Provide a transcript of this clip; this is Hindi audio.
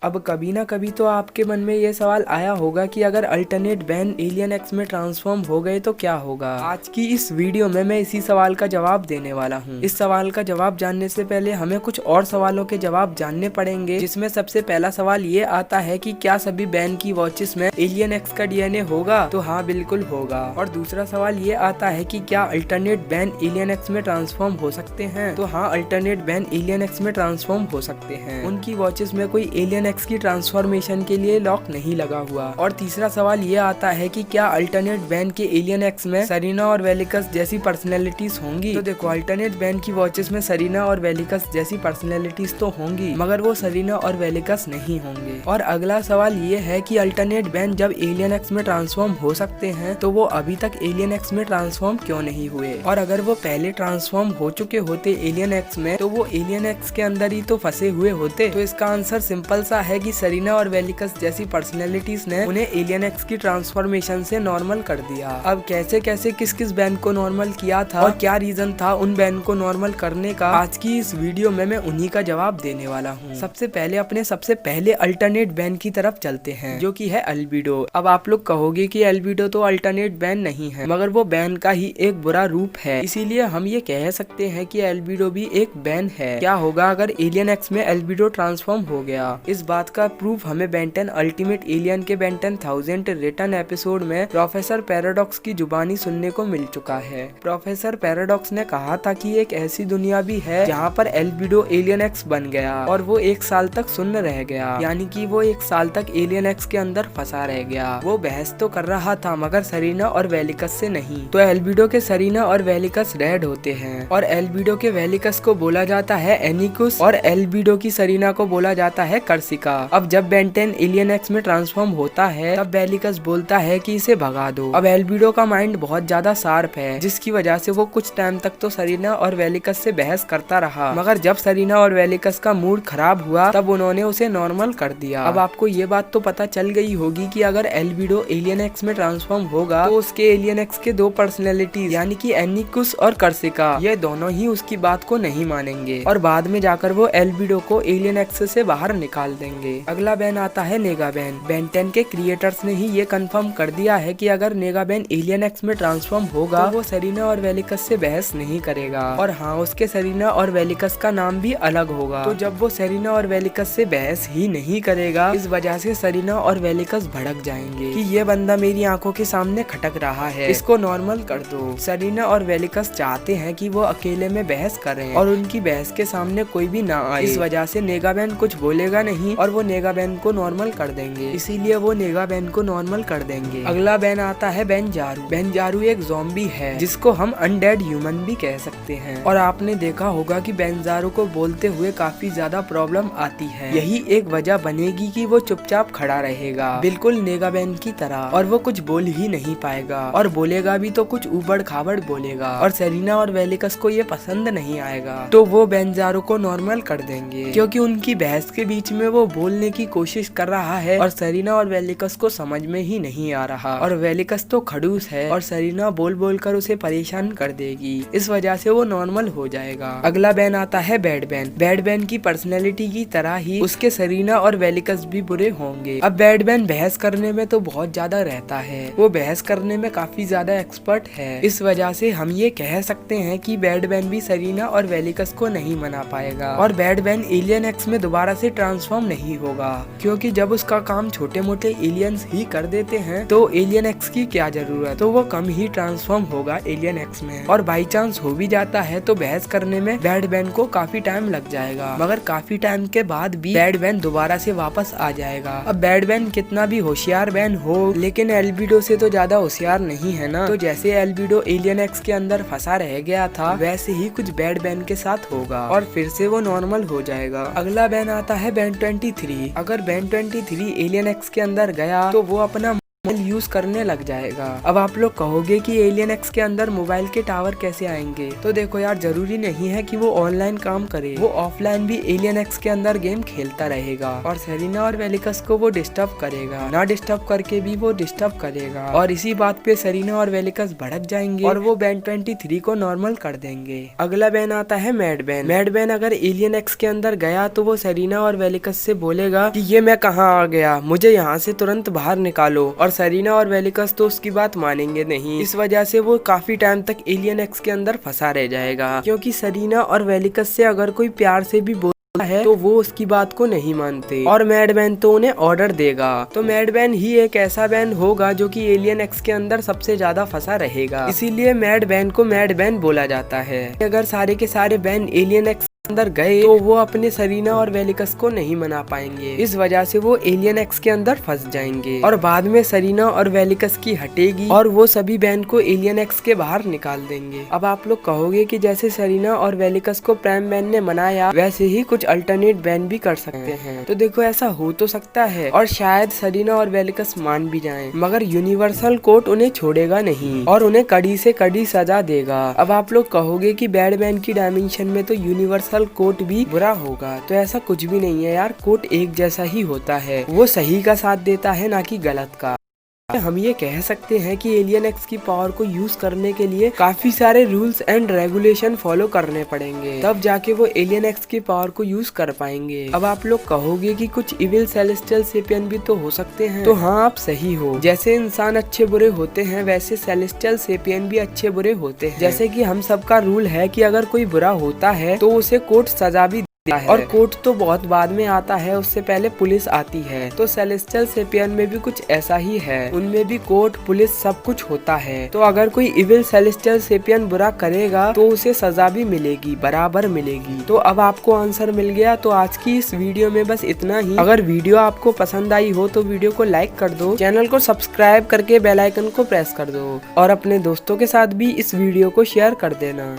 अब कभी ना कभी तो आपके मन में ये सवाल आया होगा कि अगर अल्टरनेट बैन एलियन एक्स में ट्रांसफॉर्म हो गए तो क्या होगा। आज की इस वीडियो में मैं इसी सवाल का जवाब देने वाला हूँ। इस सवाल का जवाब जानने से पहले हमें कुछ और सवालों के जवाब जानने पड़ेंगे, जिसमें सबसे पहला सवाल ये आता है कि क्या सभी बैन की वॉचेस में एलियन एक्स का डीएनए होगा। तो हाँ, बिल्कुल होगा। और दूसरा सवाल ये आता है कि क्या अल्टरनेट बैन एलियन एक्स में ट्रांसफॉर्म हो सकते हैं। तो हाँ, अल्टरनेट बैन एलियन एक्स में ट्रांसफॉर्म हो सकते हैं। उनकी वॉचेस में कोई एलियन एक्स की ट्रांसफॉर्मेशन के लिए लॉक नहीं लगा हुआ। और तीसरा सवाल ये आता है कि क्या अल्टरनेट बैन के एलियन एक्स में सरीना और वेलिकस जैसी पर्सनैलिटीज होंगी। तो देखो, अल्टरनेट बैन की वॉचेस में सरीना और वेलिकस जैसी पर्सनैलिटीज तो होंगी, मगर वो सरीना और वेलिकस नहीं होंगे। और अगला सवाल ये है कि अल्टरनेट बैन जब एलियन एक्स में ट्रांसफॉर्म हो सकते हैं, तो वो अभी तक एलियन एक्स में ट्रांसफॉर्म क्यों नहीं हुए। और अगर वो पहले ट्रांसफॉर्म हो चुके होते एलियन एक्स में, तो वो एलियन एक्स के अंदर ही तो फंसे हुए होते। तो इसका आंसर सिंपल सा है कि सरीना और वेलिकस जैसी पर्सनैलिटीज ने उन्हें एलियन एक्स की ट्रांसफॉर्मेशन से नॉर्मल कर दिया। अब कैसे कैसे किस किस बैन को नॉर्मल किया था और क्या रीजन था उन बैन को नॉर्मल करने का, आज की इस वीडियो में मैं उन्हीं का जवाब देने वाला हूँ। सबसे पहले अल्टरनेट बैन की तरफ चलते हैं, जो कि है अल्बिडो। अब आप लोग कहोगे कि अल्बिडो तो अल्टरनेट बैन नहीं है, मगर वो बैन का ही एक बुरा रूप है, इसीलिए हम ये कह सकते हैं कि अल्बिडो भी एक बैन है। क्या होगा अगर एलियन एक्स में अल्बिडो ट्रांसफॉर्म हो गया। इस बात का प्रूफ हमें बेन 10 अल्टीमेट एलियन के बेन 10,000 रिटर्न एपिसोड में प्रोफेसर पैराडॉक्स की जुबानी सुनने को मिल चुका है। प्रोफेसर पैराडॉक्स ने कहा था कि एक ऐसी दुनिया भी है जहाँ पर अल्बिडो एलियन एक्स बन गया और वो 1 साल तक सुन्न रह गया, यानी कि वो 1 साल तक एलियन एक्स के अंदर फंसा रह गया। वो बहस तो कर रहा था, मगर सरीना और वेलिकस से नहीं। तो अल्बिडो के सरीना और वेलिकस डेड होते हैं और अल्बिडो के वेलिकस को बोला जाता है एनिकुस और अल्बिडो की सरीना को बोला जाता है कर्सिका। अब जब बेन 10 एलियन एक्स में ट्रांसफॉर्म होता है, तब वेलिकस बोलता है कि इसे भगा दो। अब अल्बिडो का माइंड बहुत ज्यादा शार्प है, जिसकी वजह से वो कुछ टाइम तक तो सरीना और वेलिकस से बहस करता रहा, मगर जब सरीना और वेलिकस का मूड खराब हुआ, तब उन्होंने उसे नॉर्मल कर दिया। अब आपको ये बात तो पता चल गई होगी कि अगर अल्बिडो एलियन एक्स में ट्रांसफॉर्म होगा, तो उसके एलियन एक्स के 2 पर्सनैलिटीज यानी कि एनिकुस और कर्सिका, ये दोनों ही उसकी बात को नहीं मानेंगे और बाद में जाकर वो अल्बिडो को एलियन एक्स से बाहर निकाल देंगे। अगला बैन आता है नेगा बैन। बेन 10 के क्रिएटर्स ने ही ये कंफर्म कर दिया है कि अगर नेगा बैन एलियन एक्स में ट्रांसफॉर्म होगा, तो वो सरीना और वेलिकस से बहस नहीं करेगा और हाँ, उसके सरीना और वेलिकस का नाम भी अलग होगा। तो जब वो सरीना और वेलिकस से बहस ही नहीं करेगा, इस वजह से सरीना और वेलिकस भड़क जाएंगे कि ये बंदा मेरी आंखों के सामने खटक रहा है, इसको नॉर्मल कर दो। सरीना और वेलिकस चाहते हैं कि वो अकेले में बहस करें और उनकी बहस के सामने कोई भी ना आए। इस वजह से नेगा बैन कुछ बोलेगा नहीं और वो नेगा बैन को नॉर्मल कर देंगे, इसीलिए वो नेगा बैन को नॉर्मल कर देंगे। अगला बैन आता है बेनजारू। बेनजारू एक ज़ॉम्बी है, जिसको हम अनडेड ह्यूमन भी कह सकते हैं। और आपने देखा होगा कि बेनजारू को बोलते हुए काफी ज्यादा प्रॉब्लम आती है। यही एक वजह बनेगी कि वो चुपचाप खड़ा रहेगा, बिल्कुल नेगा बैन की तरह, और वो कुछ बोल ही नहीं पाएगा, और बोलेगा भी तो कुछ उबड़ खाबड़ बोलेगा और सरीना और वेलिकस को ये पसंद नहीं आएगा। तो वो बेनजारू को नॉर्मल कर देंगे, क्योंकि उनकी बहस के बीच में वो बोलने की कोशिश कर रहा है और सरीना और वेलिकस को समझ में ही नहीं आ रहा, और वेलिकस तो खड़ूस है और सरीना बोल बोल कर उसे परेशान कर देगी। इस वजह से वो नॉर्मल हो जाएगा। अगला बैन आता है बैड बैन। बैड बैन की पर्सनैलिटी की तरह ही उसके सरीना और वेलिकस भी बुरे होंगे। अब बैड बैन बहस करने में तो बहुत ज्यादा रहता है, वो बहस करने में काफी ज्यादा एक्सपर्ट है। इस वजह से हम ये कह सकते हैं कि बैड बैन भी सरीना और वेलिकस को नहीं मना पाएगा और बैड बैन एलियन एक्स में दोबारा से ट्रांसफॉर्म नहीं होगा, क्योंकि जब उसका काम छोटे मोटे एलियंस ही कर देते हैं, तो एलियन एक्स की क्या जरूरत। तो वो कम ही ट्रांसफॉर्म होगा एलियन एक्स में, और बाई चांस हो भी जाता है तो बहस करने में बैड बैन को काफी टाइम लग जाएगा, मगर काफी टाइम के बाद भी बैड बैन दोबारा से वापस आ जाएगा। अब बैड बैन कितना भी होशियार बैन हो, लेकिन अल्बिडो से तो ज्यादा होशियार नहीं है ना। तो जैसे अल्बिडो एलियन एक्स के अंदर फंसा रह गया था, वैसे ही कुछ बैड बैन के साथ होगा और फिर से वो नॉर्मल हो जाएगा। अगला बैन आता है बेन 23। अगर बेन 23 एलियन एक्स के अंदर गया, तो वो अपना यूज करने लग जाएगा। अब आप लोग कहोगे कि एलियन एक्स के अंदर मोबाइल के टावर कैसे आएंगे? तो देखो यार, जरूरी नहीं है कि वो ऑनलाइन काम करे, वो ऑफलाइन भी एलियन एक्स के अंदर गेम खेलता रहेगा और सेरिना और वेलिकस को वो डिस्टर्ब करेगा, ना डिस्टर्ब करके भी वो डिस्टर्ब करेगा। और इसी बात पे सेरिना और वेलिकस भड़क जाएंगे और वो बैन 23 को नॉर्मल कर देंगे। अगला बैन आता है मैड बैन। मैड बैन अगर एलियन एक्स के अंदर गया तो वो सेरिना और वेलिकस से बोलेगा कि ये मैं कहाँ आ गया, मुझे यहाँ से तुरंत बाहर निकालो। और सेरिना और वेलिकस तो उसकी बात मानेंगे नहीं। इस वजह से वो काफी टाइम तक एलियन एक्स के अंदर फंसा रह जाएगा, क्योंकि सेरिना और वेलिकस से अगर कोई प्यार से भी है तो वो उसकी बात को नहीं मानते और मैड बैन तो उन्हें ऑर्डर देगा। तो मैड बैन ही एक ऐसा बैन होगा जो कि एलियन एक्स के अंदर सबसे ज्यादा फंसा रहेगा, इसीलिए मैड बैन को मैड बैन बोला जाता है। अगर सारे के सारे बैन एलियन एक्स अंदर गए तो वो अपने सेरिना और वेलिकस को नहीं मना पाएंगे, इस वजह से वो एलियन एक्स के अंदर फंस जाएंगे और बाद में सेरिना और वेलिकस की हटेगी और वो सभी बैन को एलियन एक्स के बाहर निकाल देंगे। अब आप लोग कहोगे कि जैसे सेरिना और वेलिकस को प्राइम बैन ने मनाया वैसे ही कुछ अल्टरनेट बैन भी कर सकते हैं। तो देखो, ऐसा हो तो सकता है और शायद सेरिना और वेलिकस मान भी जाएं, मगर यूनिवर्सल कोर्ट उन्हें छोड़ेगा नहीं और उन्हें कड़ी से कड़ी सजा देगा। अब आप लोग कहोगे कि बैड बैन की डायमेंशन में तो यूनिवर्सल कोर्ट भी बुरा होगा, तो ऐसा कुछ भी नहीं है यार। कोर्ट एक जैसा ही होता है, वो सही का साथ देता है ना कि गलत का। हम ये कह सकते हैं कि एलियन एक्स की पावर को यूज करने के लिए काफी सारे रूल्स एंड रेगुलेशन फॉलो करने पड़ेंगे, तब जाके वो एलियन एक्स की पावर को यूज कर पाएंगे। अब आप लोग कहोगे कि कुछ इविल सेलेस्टियल सेपियन भी तो हो सकते हैं, तो हाँ, आप सही हो। जैसे इंसान अच्छे बुरे होते हैं वैसे सेलेस्टियल सेपियन भी अच्छे बुरे होते हैं। जैसे कि हम सबका रूल है कि अगर कोई बुरा होता है तो उसे कोर्ट सजा भी है और कोर्ट तो बहुत बाद में आता है, उससे पहले पुलिस आती है। तो सेलेस्टियल सेपियन में भी कुछ ऐसा ही है, उनमें भी कोर्ट पुलिस सब कुछ होता है। तो अगर कोई इविल सेलेस्टियल सेपियन बुरा करेगा तो उसे सजा भी मिलेगी, बराबर मिलेगी। तो अब आपको आंसर मिल गया। तो आज की इस वीडियो में बस इतना ही। अगर वीडियो आपको पसंद आई हो तो वीडियो को लाइक कर दो, चैनल को सब्सक्राइब करके बेल आइकन को प्रेस कर दो और अपने दोस्तों के साथ भी इस वीडियो को शेयर कर देना।